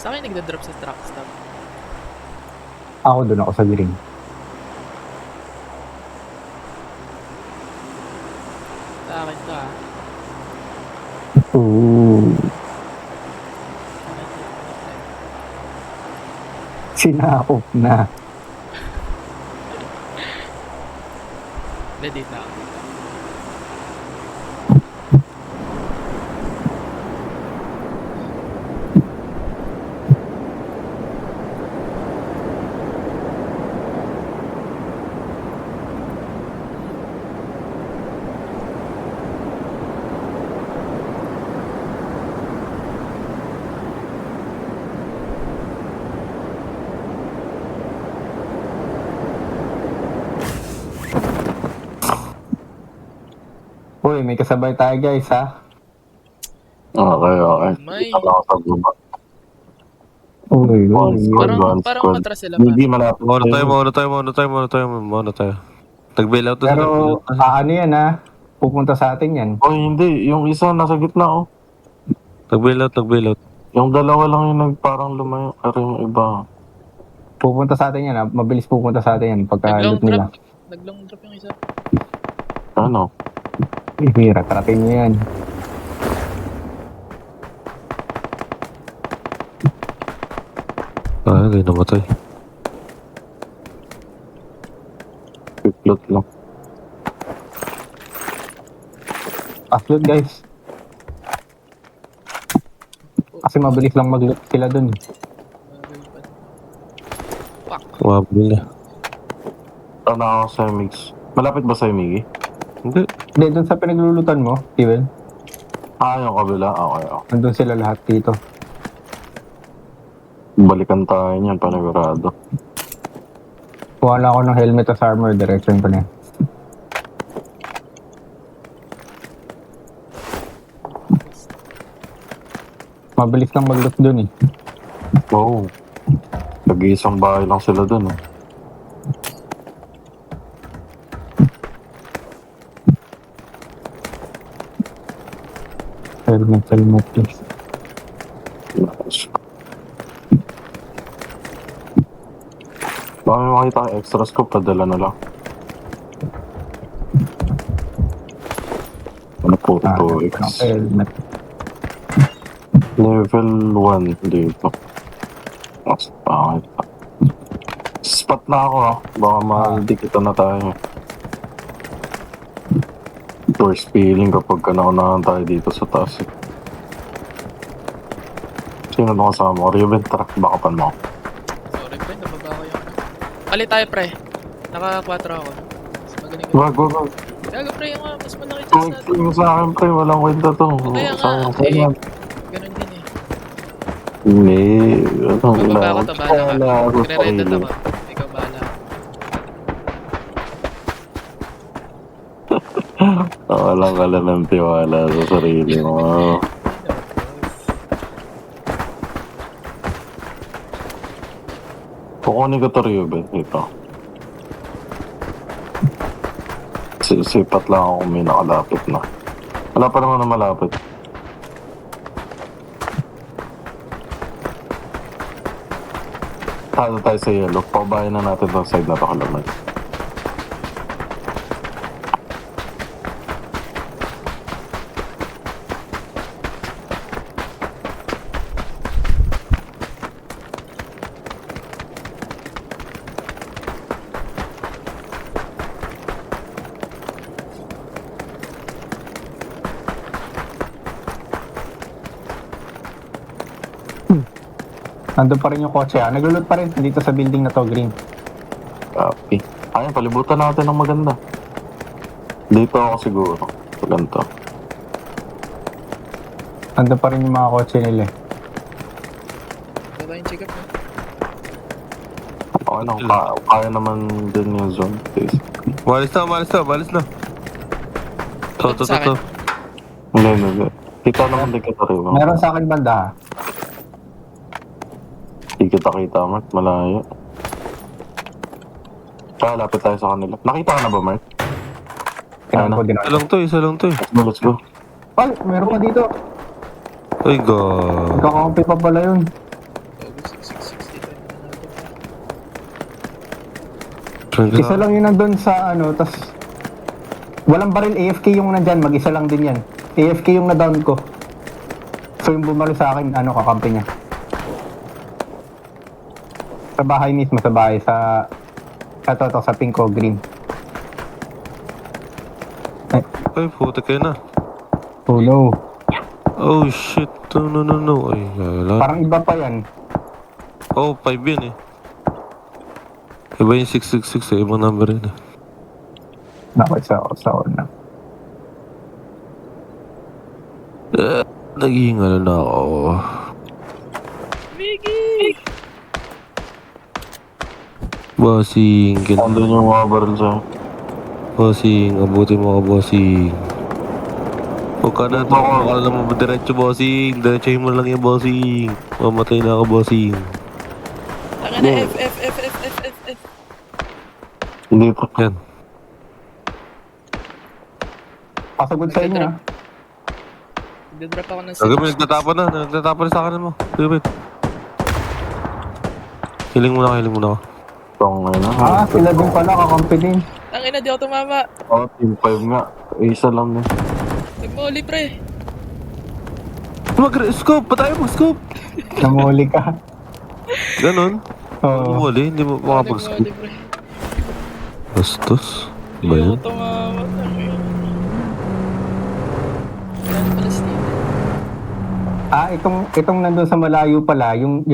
Sa akin nagda-drop sa truck stop. Ako doon ako sa green. Sa akin to ah. Ooh. Sa akin to. Sinakop na. Hindi, dito na ako. Uy, may kasabay tayo guys ha. Okay. May. Dito lang ako sa guba. Uy, Parang matras sila Hindi parang. malapit. Muna tayo. Tag-bail out to Pero sila. ano yan ha. Pupunta sa atin yan. Oy, hindi. Yung isa nasa gitna, oh. Tag-bail out. Yung dalawa lang yung parang lumayo. Pero yung iba. Pupunta sa atin yan ha. Mabilis pupunta sa atin yan pagka Nag-long loot nila. drop. Nag-long drop yung isa. Ano? Hira, trapping nyo yan. Hindi namatay. Piplot lang. Asloot guys. Kasi mabilis lang mag-loot sila dun. Fuck. Wabil na. Ano ako sa mix? Malapit ba sa Miggy? Hindi. Hindi, dun sa pinaglulutan mo, Steven. Yung kabila. Okay. Nandun sila lahat dito. Balikan tayo niyan, panigurado. Kuha lang ako ng helmet at armor, direction ko na. Mabilis lang mag-loot dun eh. Oo. Nag-iisang bahay lang sila dun, eh. Helmet please. Baka may makita kang extra scope, padala na lang. Ano po ito? Helmet. Level 1 dito. Mas pangit pa. Spot na ako baka maldikita na tayo. Worst feeling kapag naunahan tayo dito sa taas. Sino na kasama ko? Riven, truck, bakapan mo. Sorry pre, nababa ko yung ano. Palit tayo pre. Naka-4 ako. Mas magaling ko. Wag. Gago pre, yung mas malaki chance natin. Yung sa akin, pre, walang kwenta to. Kaya nga, Sayang eh, yan. ganun din eh. Hindi, Bababa ko to, bahala ka. Wala ako sa Nagre-redot sarili. ako. Ikaw bahala. Walang ka lang ng tiwala sa sarili mo. Kukunin ko to Ruben, ito. Sipat lang ako kung may nakalapit na. Wala pa naman na malapit. Tayo sa yellow. Pabayan na natin tong side na to kalaman. Nandun pa rin yung kotse ha. Naglulot pa rin dito sa building na to, green. Copy. Ayun, palibutan natin ng maganda. Dito ako siguro. Sa ganito. Nandun pa rin yung mga kotse nila eh. Baba yung check up mo. Okay lang, kaya naman din yung zone. Malis na. To. Hindi. Kita naman din kita rin. Meron sa akin banda ha. Hindi kita, Mark. Malayo. Lapit tayo sa kanila. Nakita ka na ba, Mark? Kailangan ko din Isa lang to. Let's go. Ay, meron pa dito. Ay, God. Nagkakampi pa pala yun. Isa lang yun nandun sa ano, tas walang baril, AFK yung nandyan, mag-isa lang din yan. AFK yung na-down ko. So yung bumalo sa akin, ano, kakampi niya. Sa bahay mismo, sa bahay, sa pink o green. Ay, Ay, puta kayo na. oh no. Oh shit. No. Ay, wala. Parang iba pa yan. Oh, 5 yun eh. Iba yung 666 eh. Ibang number yun eh. Nakit sa na. Naghihingal na ako. Miggy! Bossing, Andun yung mga baril sa... bossing, abutin mo ka, bossing. Huwag ka na, huwag ka na naman diretso, bossing. Diretsohin mo lang yung bossing. Mamatay na ako, bossing. Tanga na, F. Hindi pa. Yan. Pasagod sa inyo, ha? Nagdadrop ako ng Gagawin, nagtatapon na. Nagtatapon na sa akin mo. Gagawin. Hiling muna ako. Tong na. Ah, sila din pala, kakampi din. Tangina, di ako tumama. Oh, team 5 nga. Isa lang din. Nagmuli, pre. Mag-scope! Pa tayo mag-scope! Namuli ka. Ganon. Oo. Umuli, hindi mo makapag-scope. Nagmuli, pre. Bastos. Ba Di ako yun? tumama. Tangina. Wala na pala Steve. Ah, itong nandun sa malayo pala, yung